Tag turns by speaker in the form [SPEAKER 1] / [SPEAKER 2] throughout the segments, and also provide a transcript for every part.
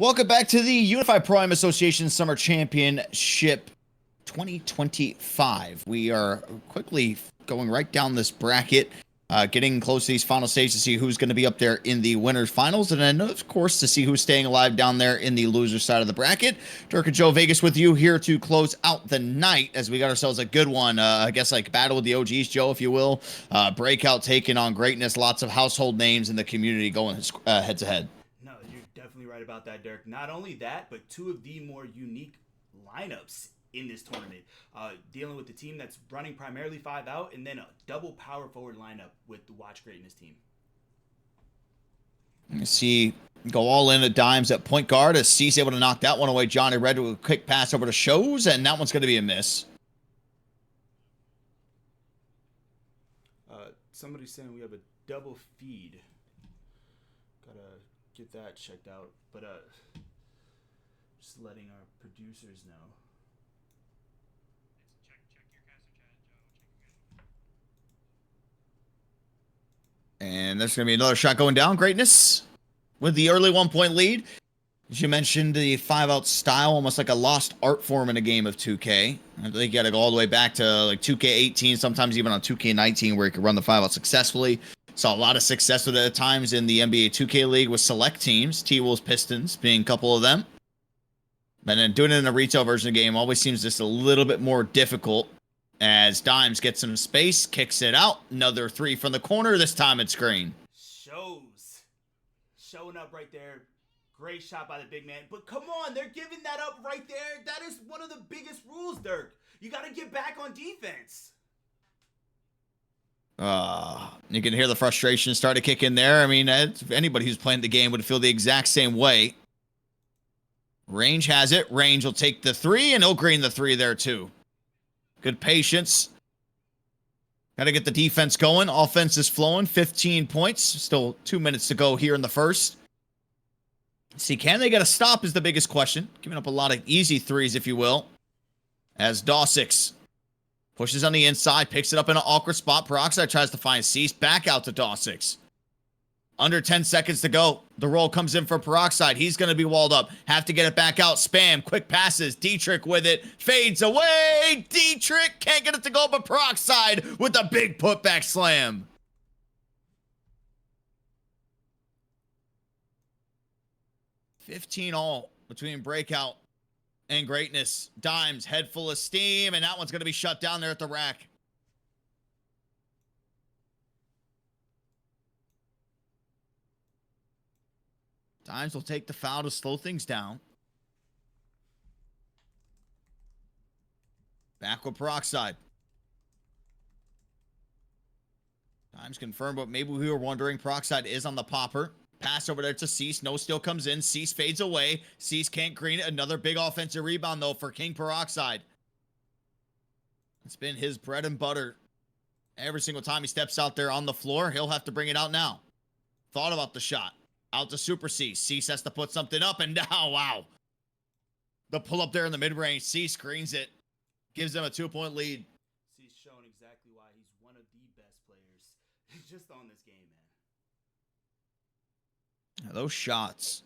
[SPEAKER 1] Welcome back to the Unified Prime Association Summer Championship 2025. We are quickly going right down this bracket, getting close to these final stages to see who's going to be up there in the winners finals, and then of course to see who's staying alive down there in the loser side of the bracket. 𝐸𝐸𝐺𝐥𝐵 with you here to close out the night as we got ourselves a good one. I guess like battle with the OGs, Joe, if you will. Breakout taking on greatness. Lots of household names in the community going head to head.
[SPEAKER 2] No, you're definitely right about that, Dirk. Not only that, but two of the more unique lineups in this tournament. Dealing with the team that's running primarily 5 out, and then a double power forward lineup with the Watch Greatness team.
[SPEAKER 1] You see, go all in at Dimes at point guard as 𝐒𝐮 able to knock that one away. Johnny Red with a quick pass over to 𝐒𝐿𝐵𝐻, and that one's going to be a miss.
[SPEAKER 2] Somebody's saying we have a double feed. Gotta get that checked out, but just letting our producers know.
[SPEAKER 1] And there's going to be another shot going down. Greatness with the early 1-point lead. As you mentioned, the 5-out style, almost like a lost art form in a game of 2K. I think you got to go all the way back to like 2K18, sometimes even on 2K19, where you could run the 5-out successfully. Saw a lot of success with it at times in the NBA 2K League with select teams, T-Wolves, Pistons being a couple of them. And then doing it in a retail version of the game always seems just a little bit more difficult. As Dimes gets some space, kicks it out. Another 3 from the corner, this time it's green.
[SPEAKER 2] Showing up right there. Great shot by the big man. But come on, they're giving that up right there. That is one of the biggest rules, Dirk. You got to get back on defense.
[SPEAKER 1] You can hear the frustration start to kick in there. I mean, anybody who's playing the game would feel the exact same way. Range has it. Range will take the 3, and he'll green the 3 there too. Good patience. Got to get the defense going. Offense is flowing. 15 points. Still 2 minutes to go here in the first. See, can they get a stop is the biggest question. Giving up a lot of easy 3s, if you will. As 𝐷𝐸𝐿𝐵𝐻 pushes on the inside, picks it up in an awkward spot. 𝐸𝐸𝐺𝐥𝐵 tries to find 𝐒𝐮. Back out to 𝐷𝐸𝐿𝐵𝐻. Under 10 seconds to go. The roll comes in for 𝐸𝐸𝐺𝐵. He's going to be walled up. Have to get it back out. Spam. Quick passes. 𝐷 with it. Fades away. 𝐷 can't get it to go, but 𝐸𝐸𝐺𝐵 with a big putback slam. $15 between Breakout and Greatness. Dimes, head full of steam, and that one's going to be shut down there at the rack. Dimes will take the foul to slow things down. Back with 𝐸𝐺𝐵𝐻. Dimes confirmed what maybe we were wondering. 𝐸𝐺𝐵𝐻 is on the popper. Pass over there to 𝐒𝐮. No steal comes in. 𝐒𝐮 fades away. 𝐒𝐮 can't green it. Another big offensive rebound, though, for King 𝐸𝐺𝐵𝐻. It's been his bread and butter. Every single time he steps out there on the floor, he'll have to bring it out now. Thought about the shot. Out to Super 𝐒𝐮. 𝐒𝐮 has to put something up, and now, wow. The pull up there in the mid-range. 𝐒𝐮 screens it. Gives them a 2-point lead.
[SPEAKER 2] 𝐒𝐮's showing exactly why he's one of the best players just on this game, man.
[SPEAKER 1] Those shots,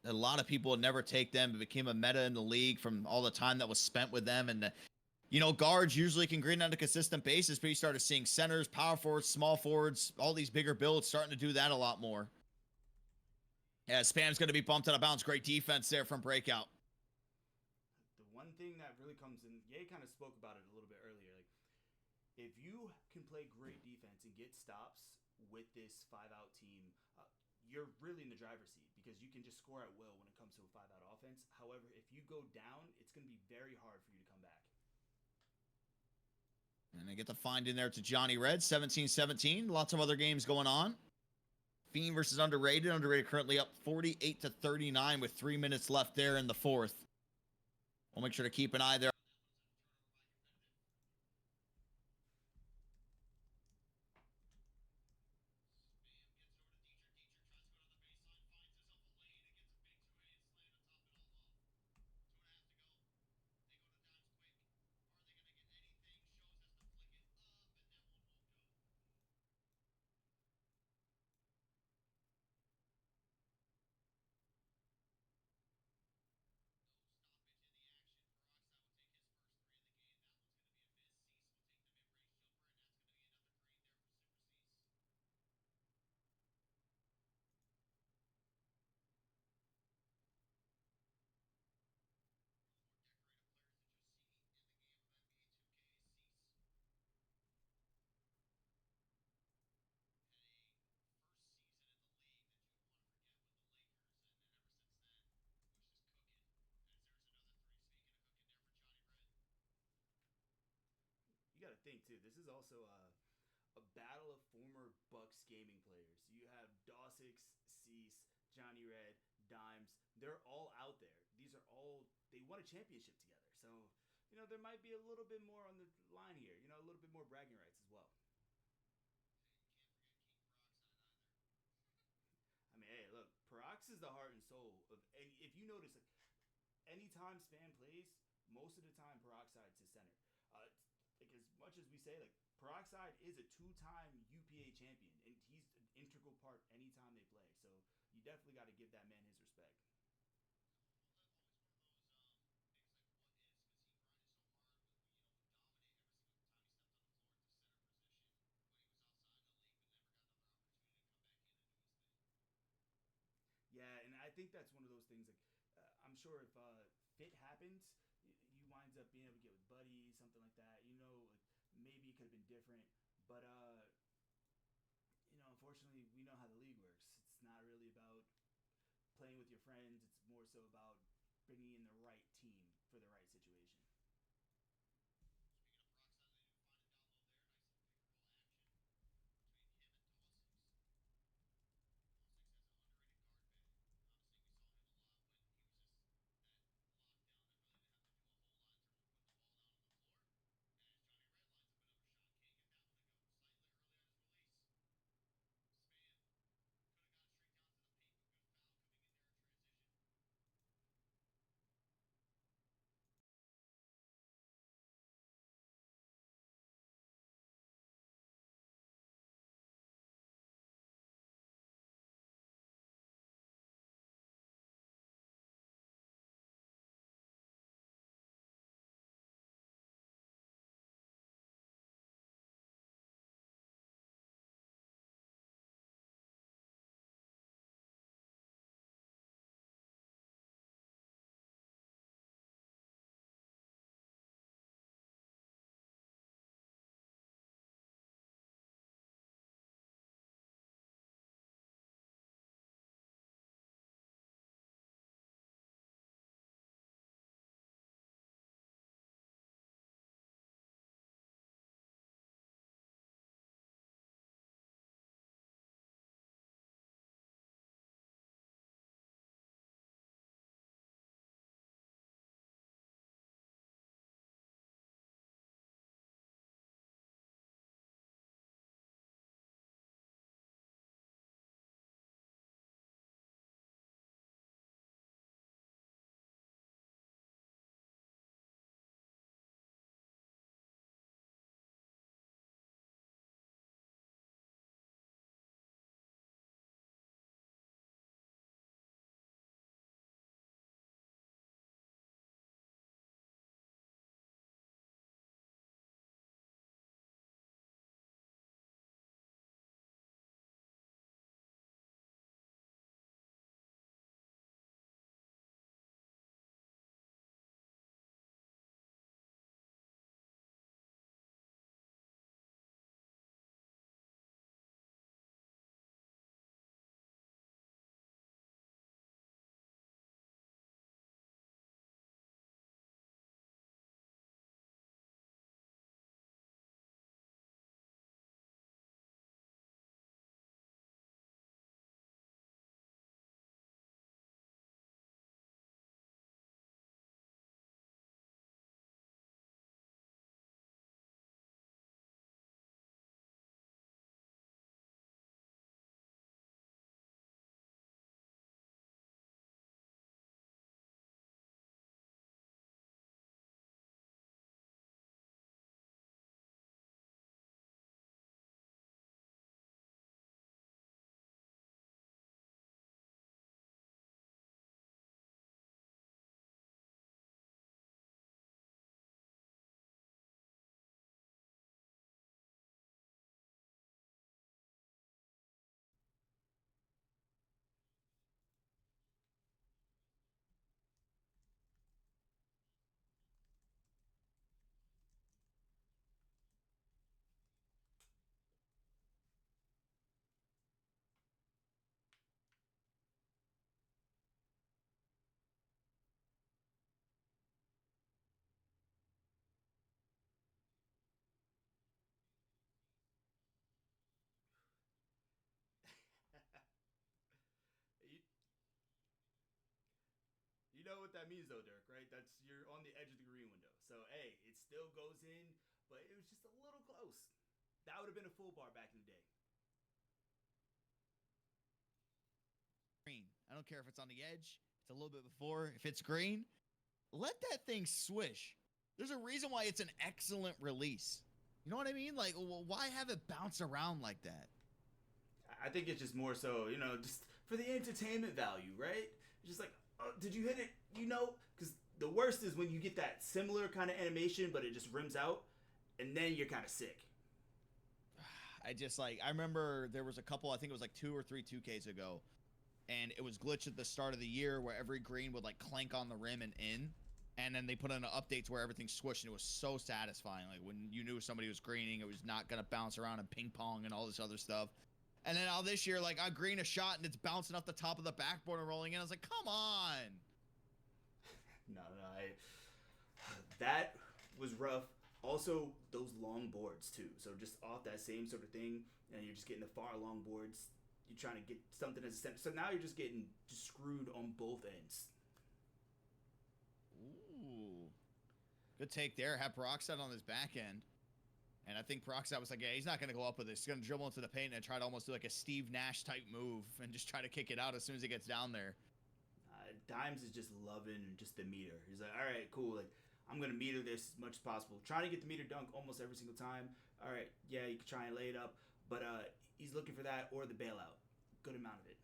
[SPEAKER 1] a lot of people would never take them. It became a meta in the league from all the time that was spent with them. And, you know, guards usually can green on a consistent basis, but you started seeing centers, power forwards, small forwards, all these bigger builds starting to do that a lot more. Yeah, Spam's going to be bumped out of bounds. Great defense there from Breakout.
[SPEAKER 2] The one thing that really comes in, Ye kind of spoke about it a little bit earlier. Like, if you can play great defense and get stops with this 5-out team, you're really in the driver's seat because you can just score at will when it comes to a 5-out offense. However, if you go down, it's going to be very hard for you to come back.
[SPEAKER 1] And they get the find in there to Johnny Red, 17-17. Lots of other games going on. Fiend versus Underrated. Underrated currently up 48-39 with 3 minutes left there in the fourth. We'll make sure to keep an eye there.
[SPEAKER 2] got to think too. This is also a battle of former Bucks gaming players. You have Dawsix, Cease, Johnny Red, Dimes. They're all out there. These are all they won a championship together. So there might be a little bit more on the line here. A little bit more bragging rights as well. I mean, hey, look, Parox is the heart and soul of any. If you notice, like, anytime Span plays, most of the time Peroxide to center. Like as much as we say, like Peroxide is a two-time UPA champion, and he's an integral part anytime they play. So you definitely got to give that man his respect. Yeah, and I think that's one of those things. Like, I'm sure if fit happens, you winds up being able to get with Buddy, something like that. Like maybe it could have been different, but unfortunately, we know how the league works. It's not really about playing with your friends. It's more so about bringing in the right team for the right situation. what that means though, Dirk, right? You're on the edge of the green window. So hey, it still goes in, but it was just a little close. That would have been a full bar back in the day.
[SPEAKER 1] Green. I don't care if it's on the edge. It's a little bit before. If it's green, let that thing swish. There's a reason why it's an excellent release. You know what I mean? Like, why have it bounce around like that?
[SPEAKER 2] I think it's just more so, just for the entertainment value, right? It's just like, oh, did you hit it? Because the worst is when you get that similar kind of animation, but it just rims out, and then you're kind of sick.
[SPEAKER 1] I remember there was a couple, I think it was like 2 or 3 2Ks ago, and it was glitched at the start of the year where every green would like clank on the rim and in. And then they put in updates where everything swished, and it was so satisfying. Like when you knew somebody was greening, it was not gonna bounce around and ping pong and all this other stuff. And then all this year, like I green a shot and it's bouncing off the top of the backboard and rolling in. I was like, come on.
[SPEAKER 2] No, that was rough. Also, those long boards too. So just off that same sort of thing, and you're just getting the far long boards. You're trying to get something as a center. So now you're just getting screwed on both ends.
[SPEAKER 1] Ooh. Good take there. Had Peroxide on his back end. And I think Peroxide was like, yeah, he's not going to go up with this. He's going to dribble into the paint and try to almost do like a Steve Nash type move and just try to kick it out as soon as he gets down there.
[SPEAKER 2] Dimes is just loving just the meter. He's like, all right, cool. Like, I'm going to meter this as much as possible. Trying to get the meter dunk almost every single time. All right, yeah, you can try and lay it up. But he's looking for that or the bailout. Good amount of it.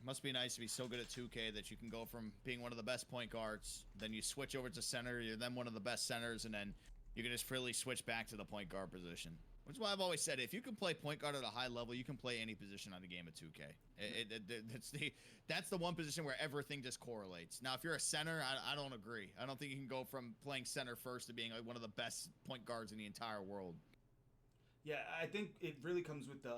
[SPEAKER 1] It must be nice to be so good at 2K that you can go from being one of the best point guards, then you switch over to center, you're then one of the best centers, and then you can just freely switch back to the point guard position. Which is why I've always said, if you can play point guard at a high level, you can play any position on the game of 2K. That's the one position where everything just correlates. Now, if you're a center, I don't agree. I don't think you can go from playing center first to being like one of the best point guards in the entire world.
[SPEAKER 2] Yeah, I think it really comes with the,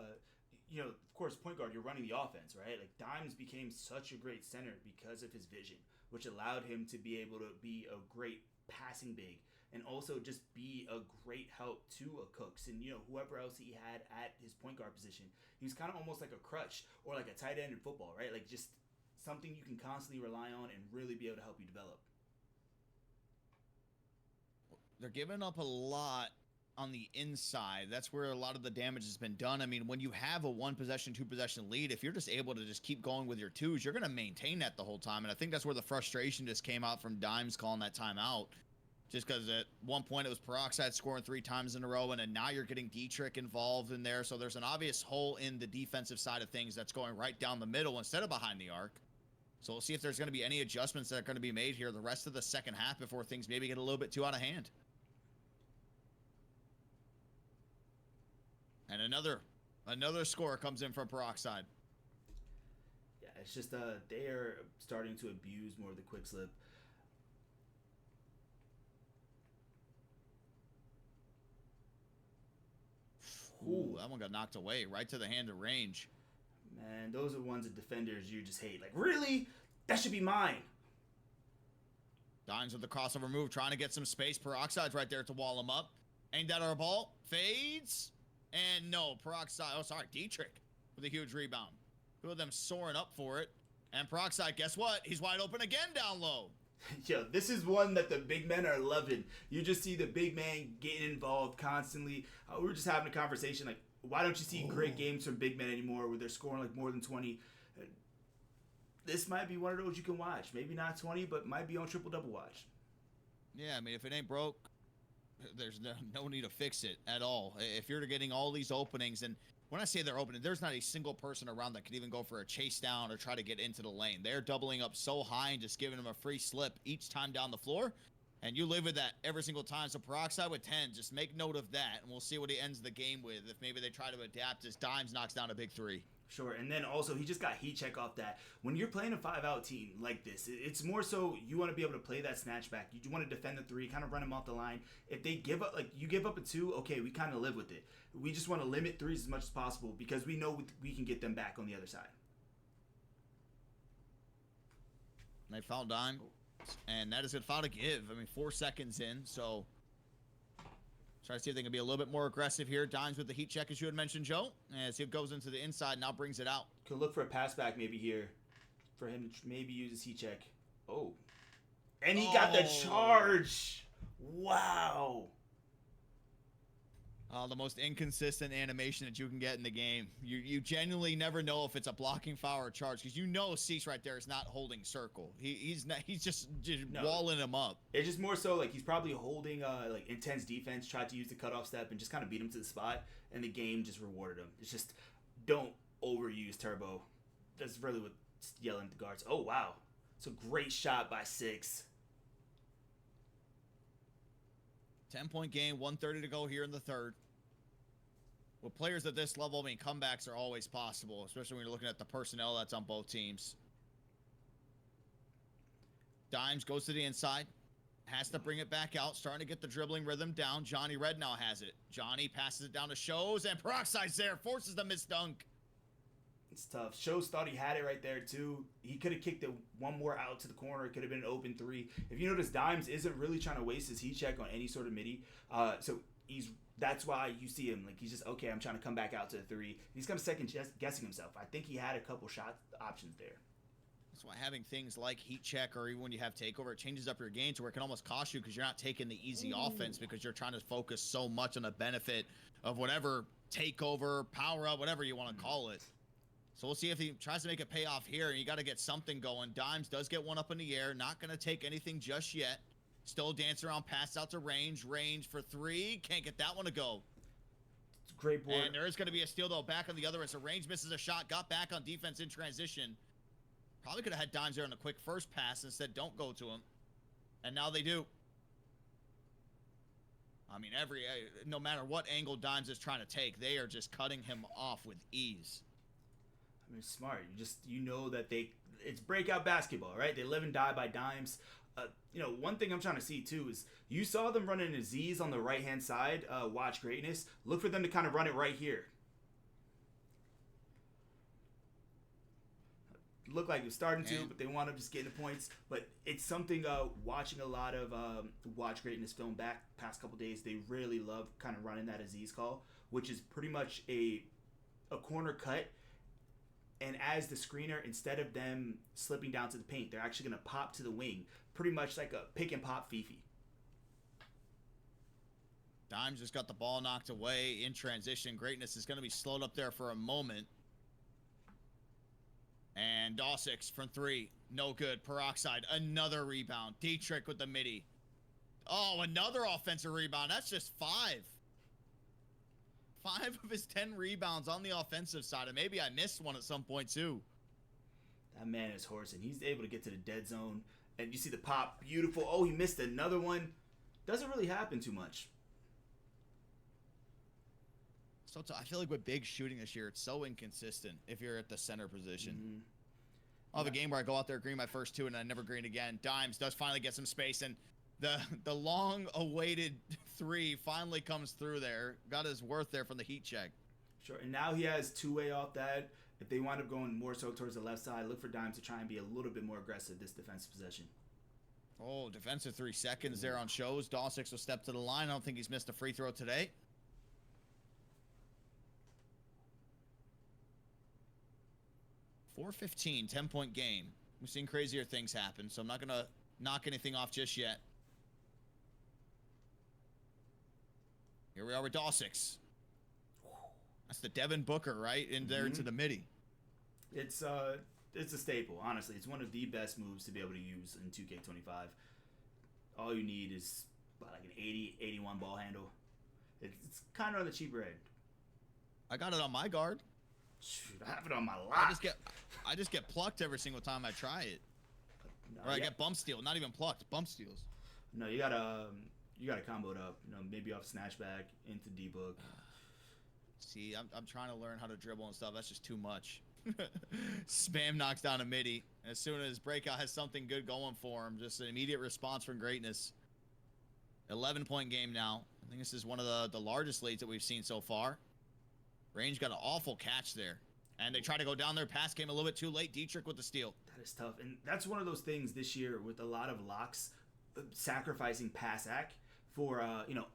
[SPEAKER 2] of course, point guard, you're running the offense, right? Like, Dimes became such a great center because of his vision, which allowed him to be able to be a great passing big and also just be a great help to a Cooks and, whoever else he had at his point guard position. He was kind of almost like a crutch or like a tight end in football, right? Like, just something you can constantly rely on and really be able to help you develop.
[SPEAKER 1] They're giving up a lot on the inside. That's where a lot of the damage has been done. I mean, when you have a 1 possession, 2 possession lead, if you're just able to just keep going with your twos, you're going to maintain that the whole time. And I think that's where the frustration just came out from Dimes calling that timeout. Just because at one point it was Peroxide scoring 3 times in a row, and then now you're getting Dietrich involved in there. So there's an obvious hole in the defensive side of things that's going right down the middle instead of behind the arc. So we'll see if there's going to be any adjustments that are going to be made here the rest of the second half before things maybe get a little bit too out of hand. And another score comes in from Peroxide.
[SPEAKER 2] Yeah, it's just they are starting to abuse more of the quick slip.
[SPEAKER 1] Ooh, that one got knocked away right to the hand of range.
[SPEAKER 2] Man, those are ones of defenders you just hate. Like, really? That should be mine.
[SPEAKER 1] Dimes with the crossover move, trying to get some space. Peroxide's right there to wall him up. Aimed at our ball. Fades. And no, Peroxide. Oh, sorry, Dietrich with a huge rebound. Two of them soaring up for it. And Peroxide, guess what? He's wide open again down low.
[SPEAKER 2] Yo, this is one that the big men are loving. You just see the big man getting involved constantly. We were just having a conversation like, why don't you see great games from big men anymore where they're scoring like more than 20? This might be one of those you can watch. Maybe not 20, but might be on triple-double watch.
[SPEAKER 1] Yeah, I mean, if it ain't broke, there's no need to fix it at all. If you're getting all these openings, and when I say they're opening, there's not a single person around that could even go for a chase down or try to get into the lane. They're doubling up so high and just giving them a free slip each time down the floor. And you live with that every single time. So Peroxide with 10, just make note of that, and we'll see what he ends the game with. If maybe they try to adapt as Dimes knocks down a big 3.
[SPEAKER 2] Sure, and then also he just got heat check off that. When you're playing a 5-out team like this, it's more so you want to be able to play that snatch back. You want to defend the 3, kind of run them off the line. If they give up, like you give up a 2, okay, we kind of live with it. We just want to limit 3s as much as possible because we know we can get them back on the other side.
[SPEAKER 1] They fouled Dime, and that is a foul to give. I mean, 4 seconds in, so try to see if they can be a little bit more aggressive here. Dimes with the heat check, as you had mentioned, Joe. As he goes into the inside, now brings it out.
[SPEAKER 2] Could look for a pass back maybe here. for him to maybe use his heat check. Oh. And he got the charge. Wow.
[SPEAKER 1] The most inconsistent animation that you can get in the game. You genuinely never know if it's a blocking foul or a charge, because you know 𝐒𝐮 right there is not holding circle. He's just walling him up.
[SPEAKER 2] It's just more so like he's probably holding like intense defense, tried to use the cutoff step and just kind of beat him to the spot, and the game just rewarded him. It's just don't overuse turbo. That's really what yelling at the guards. Oh wow, it's a great shot by 𝐒𝐮.
[SPEAKER 1] 10-point game, 1:30 to go here in the third. With players at this level, I mean, comebacks are always possible, especially when you're looking at the personnel that's on both teams. Dimez goes to the inside, has to bring it back out, starting to get the dribbling rhythm down. Johnny Red now has it. Johnny passes it down to 𝐒𝐿, and 𝐅𝐸𝐥𝐷's there, forces the missed dunk.
[SPEAKER 2] It's tough. 𝐒𝐿 thought he had it right there too. He could have kicked it one more out to the corner. It could have been an open three. If you notice, Dimez isn't really trying to waste his heat check on any sort of midi. So that's why you see him like he's just okay. I'm trying to come back out to the three. He's kind of second guessing himself. I think he had a couple shot options there.
[SPEAKER 1] That's why having things like heat check, or even when you have takeover, it changes up your game to where it can almost cost you, because you're not taking the easy offense, because you're trying to focus so much on the benefit of whatever takeover, power up, whatever you want to call it. So we'll see if he tries to make it pay off here, and you got to get something going. Dimez does get one up in the air. Not going to take anything just yet. Still dancing around, pass out to range. Range for three. Can't get that one to go.
[SPEAKER 2] It's a great board.
[SPEAKER 1] And there is going to be a steal, though, back on the other end. So range misses a shot. Got back on defense in transition. Probably could have had Dimez there on a quick first pass. Instead, don't go to him. And now they do. I mean, no matter what angle Dimez is trying to take, they are just cutting him off with ease.
[SPEAKER 2] I mean, smart. You know that it's breakout basketball, right? They live and die by dimes. One thing I'm trying to see too is you saw them running a 𝐒𝐿 on the right hand side. Watch greatness. Look for them to kind of run it right here. Looked like it was starting to, but they wound up just getting the points. But it's something watching a lot of Watch Greatness film back past couple days. They really love kind of running that 𝐒𝐿 call, which is pretty much a corner cut. And as the screener, instead of them slipping down to the paint, they're actually going to pop to the wing. Pretty much like a pick and pop Fifi.
[SPEAKER 1] Dimez just got the ball knocked away in transition. Greatness is going to be slowed up there for a moment. And 𝐒𝐿𝐥𝐷 from three. No good. 𝐅𝐸𝐥𝐷, another rebound. 𝐷 with the midi. Oh, another offensive rebound. That's just 5. 5 of his 10 rebounds on the offensive side. And maybe I missed one at some point, too.
[SPEAKER 2] That man is horsing. He's able to get to the dead zone. And you see the pop. Beautiful. Oh, he missed another one. Doesn't really happen too much.
[SPEAKER 1] So I feel like with big shooting this year, it's so inconsistent if you're at the center position.
[SPEAKER 2] Mm-hmm.
[SPEAKER 1] I'll have a game where I go out there, green my first 2, and I never green again. Dimez does finally get some space, and the long-awaited 3 finally comes through there. Got his worth there from the heat check.
[SPEAKER 2] Sure, and now he has two-way off that. If they wind up going more so towards the left side, look for Dimez to try and be a little bit more aggressive this defensive possession.
[SPEAKER 1] Oh, defensive 3 seconds there on 𝐒𝐿𝐥. 𝐷6 will step to the line. I don't think he's missed a free throw today. .415, 10-point game. We've seen crazier things happen, so I'm not going to knock anything off just yet. Here we are with 𝐷6. That's the Devin Booker, right? In there into the midi.
[SPEAKER 2] It's a staple, honestly. It's one of the best moves to be able to use in 2K25. All you need is like an 80, 81 ball handle. It's kind of on the cheaper end.
[SPEAKER 1] I got it on my guard.
[SPEAKER 2] Shoot, I have it on my lock.
[SPEAKER 1] I just get plucked every single time I try it.
[SPEAKER 2] No,
[SPEAKER 1] or I get bump steal, not even plucked, bump steals.
[SPEAKER 2] No, you gotta combo it up. Maybe off snatchback into D-book.
[SPEAKER 1] See, I'm trying to learn how to dribble and stuff. That's just too much. Spam knocks down a midi. As soon as Breakout has something good going for him, just an immediate response from greatness. 11-point game now. I think this is one of the largest leads that we've seen so far. Range got an awful catch there. And they try to go down there. Pass came a little bit too late. 𝐷 with the steal.
[SPEAKER 2] That is tough. And that's one of those things this year with a lot of locks sacrificing pass ac for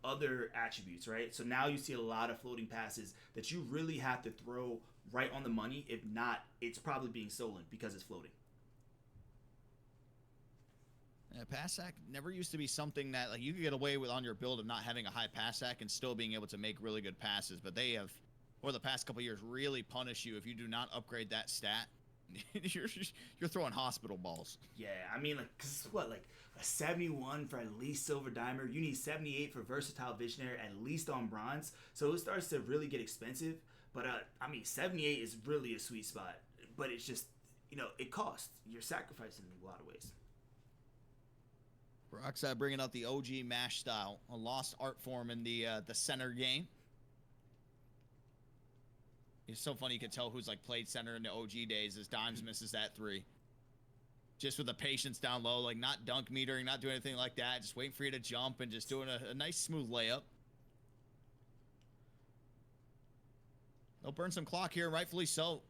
[SPEAKER 2] other attributes, right? So now you see a lot of floating passes that you really have to throw right on the money. If not, it's probably being stolen because it's floating.
[SPEAKER 1] Pass sack never used to be something that like you could get away with on your build of not having a high pass sack and still being able to make really good passes. But they have, over the past couple years, really punished you if you do not upgrade that stat. You're throwing hospital balls.
[SPEAKER 2] Yeah, I mean, like, cause what, like a 71 for at least silver dimer. You need 78 for versatile visionary, at least on bronze. So it starts to really get expensive. But I mean, 78 is really a sweet spot. But it's just, it costs. You're sacrificing in a lot of ways.
[SPEAKER 1] Breakout bringing out the OG mash style, a lost art form in the center game. It's so funny, you can tell who's like played center in the OG days as Dimez misses that 3. Just with the patience down low, like not dunk metering, not doing anything like that, just waiting for you to jump and just doing a nice smooth layup. They'll burn some clock here, rightfully so.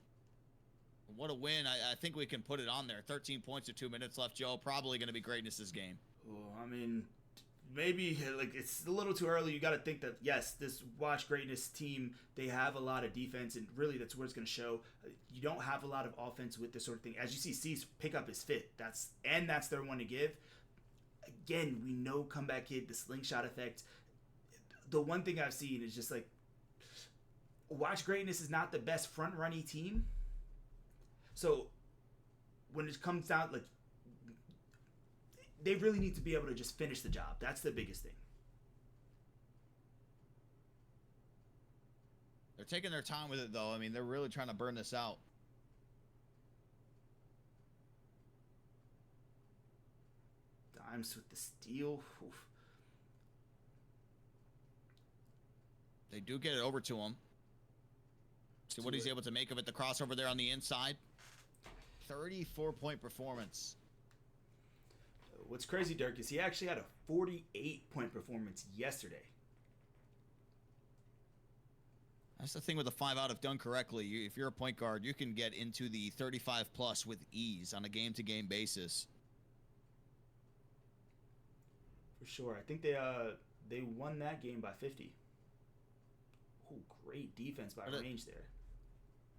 [SPEAKER 1] What a win. I think we can put it on there. 13 points with 2 minutes left, Joe. Probably going to be greatness' game.
[SPEAKER 2] Oh, I mean, maybe like it's a little too early. You got to think that, yes, this Watch Greatness team, they have a lot of defense, and really that's where it's going to show. You don't have a lot of offense with this sort of thing. As you see, C's pick up his 5th. That's their one to give. Again, we know comeback kid, the slingshot effect. The one thing I've seen is just like Watch Greatness is not the best front running team. So when it comes down, like, they really need to be able to just finish the job. That's the biggest thing.
[SPEAKER 1] They're taking their time with it, though. I mean, they're really trying to burn this out.
[SPEAKER 2] Dimez with the steal. Oof.
[SPEAKER 1] They do get it over to him. See what he's able to make of it. The crossover there on the inside. 34-point performance.
[SPEAKER 2] What's crazy, Dirk, is he actually had a 48-point performance yesterday.
[SPEAKER 1] That's the thing with the 5 out if done correctly. If you're a point guard, you can get into the 35-plus with ease on a game-to-game basis.
[SPEAKER 2] For sure. I think they won that game by 50. Oh, great defense by Range there.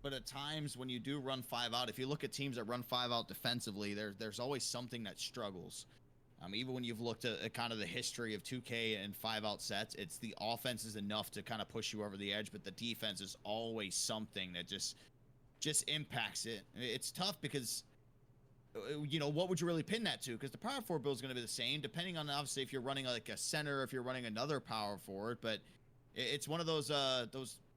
[SPEAKER 1] But at times when you do run 5 out, if you look at teams that run 5 out defensively, there's always something that struggles. Even when you've looked at kind of the history of 2K and 5 out sets, it's the offense is enough to kind of push you over the edge, but the defense is always something that just impacts it. It's tough because, what would you really pin that to? Because the power forward build is going to be the same, depending on obviously if you're running like a center, if you're running another power forward. But it's one of those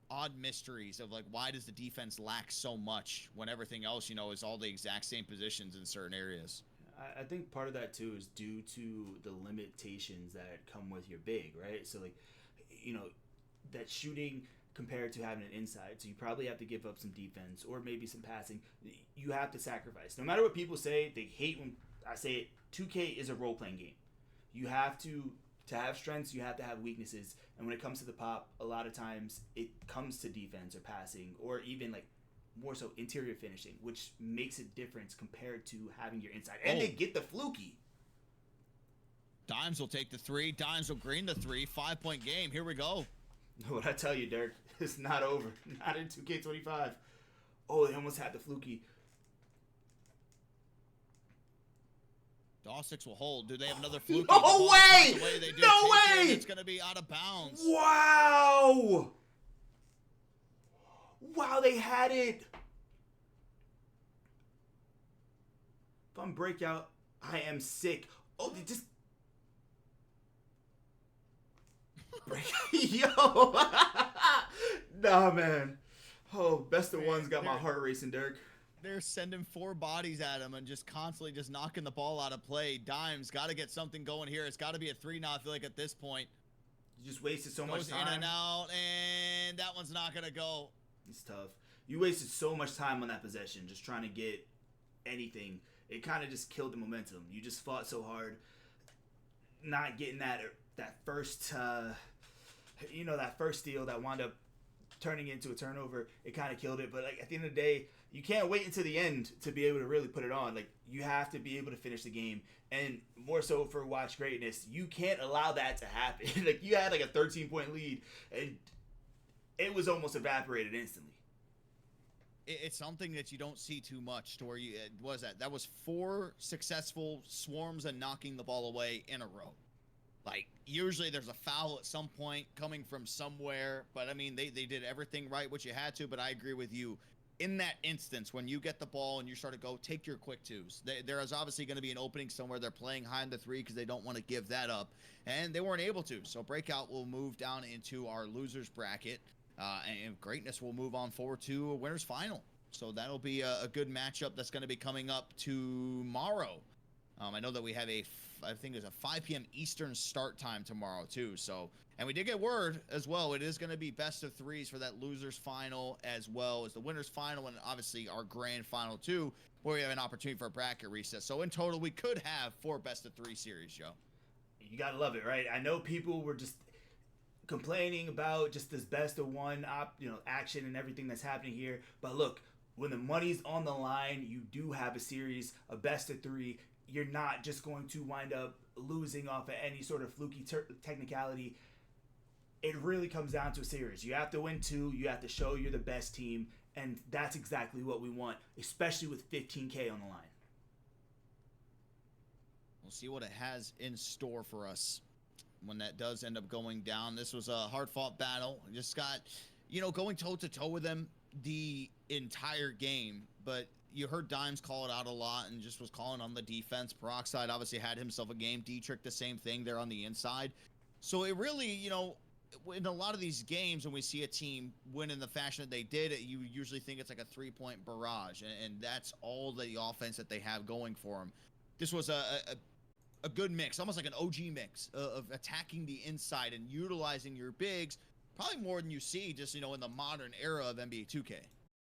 [SPEAKER 1] odd mysteries of like, why does the defense lack so much when everything else, is all the exact same positions in certain areas?
[SPEAKER 2] I think part of that too is due to the limitations that come with your big, right? So like, that shooting compared to having an inside, so you probably have to give up some defense or maybe some passing. You have to sacrifice. No matter what people say, they hate when I say it. 2K is a role-playing game. You have to have strengths, you have to have weaknesses, and when it comes to the pop, a lot of times it comes to defense or passing or even like more so interior finishing, which makes a difference compared to having your inside. And they get the fluky.
[SPEAKER 1] Dimez will take the 3. Dimez will green the 3. 5-point game. Here we go.
[SPEAKER 2] What I tell you, Dirk, it's not over. Not in 2K25. Oh, they almost had the fluky.
[SPEAKER 1] 𝐒𝐿6 will hold. Do they have another fluky?
[SPEAKER 2] No way! No way!
[SPEAKER 1] It's going to be out of bounds.
[SPEAKER 2] Wow! Wow, they had it. If I'm Breakout, I am sick. Oh, they just... Yo! Nah, man. Oh, best of ones got my heart racing, Dirk.
[SPEAKER 1] They're sending 4 bodies at him and just constantly just knocking the ball out of play. Dimez got to get something going here. It's got to be a 3 now, I feel like, at this point.
[SPEAKER 2] You just wasted so much time.
[SPEAKER 1] Goes in and out, and that one's not going to go.
[SPEAKER 2] It's tough. You wasted so much time on that possession just trying to get anything. It kind of just killed the momentum. You just fought so hard. Not getting that first, that first steal that wound up turning into a turnover, it kind of killed it. But like at the end of the day, you can't wait until the end to be able to really put it on. Like you have to be able to finish the game, and more so for Watch Greatness, you can't allow that to happen. Like you had like a 13-point lead, and it was almost evaporated instantly.
[SPEAKER 1] it's something that you don't see too much to where you, what was that? That was 4 successful swarms and knocking the ball away in a row. Like, usually there's a foul at some point coming from somewhere, but I mean, they did everything right, what you had to, but I agree with you. In that instance, when you get the ball and you start to go, take your quick twos. There is obviously going to be an opening somewhere. They're playing high in the 3 because they don't want to give that up, and they weren't able to. So Breakout will move down into our losers bracket, and Greatness will move on forward to a winners final. So that'll be a good matchup that's going to be coming up tomorrow. I know that we have I think it's a 5 p.m. Eastern start time tomorrow too. So, and we did get word as well. It is going to be best of 3s for that losers final as well as the winners final, and obviously our grand final too, where we have an opportunity for a bracket reset. So in total, we could have 4 best of 3 series, Joe.
[SPEAKER 2] You gotta love it, right? I know people were just complaining about just this best of 1 action and everything that's happening here, but look, when the money's on the line, you do have a series, a best of 3. You're not just going to wind up losing off of any sort of fluky technicality. It really comes down to a series. You have to win 2. You have to show you're the best team, and that's exactly what we want, especially with 15K on the line.
[SPEAKER 1] We'll see what it has in store for us when that does end up going down. This was a hard-fought battle. Just got, going toe-to-toe with them the entire game, but you heard Dimes call it out a lot and just was calling on the defense. Peroxide obviously had himself a game. D-Trick the same thing there on the inside. So it really, in a lot of these games when we see a team win in the fashion that they did, you usually think it's like a 3-point barrage, and that's all the offense that they have going for them. This was a good mix, almost like an OG mix of attacking the inside and utilizing your bigs, probably more than you see just, in the modern era of NBA 2K.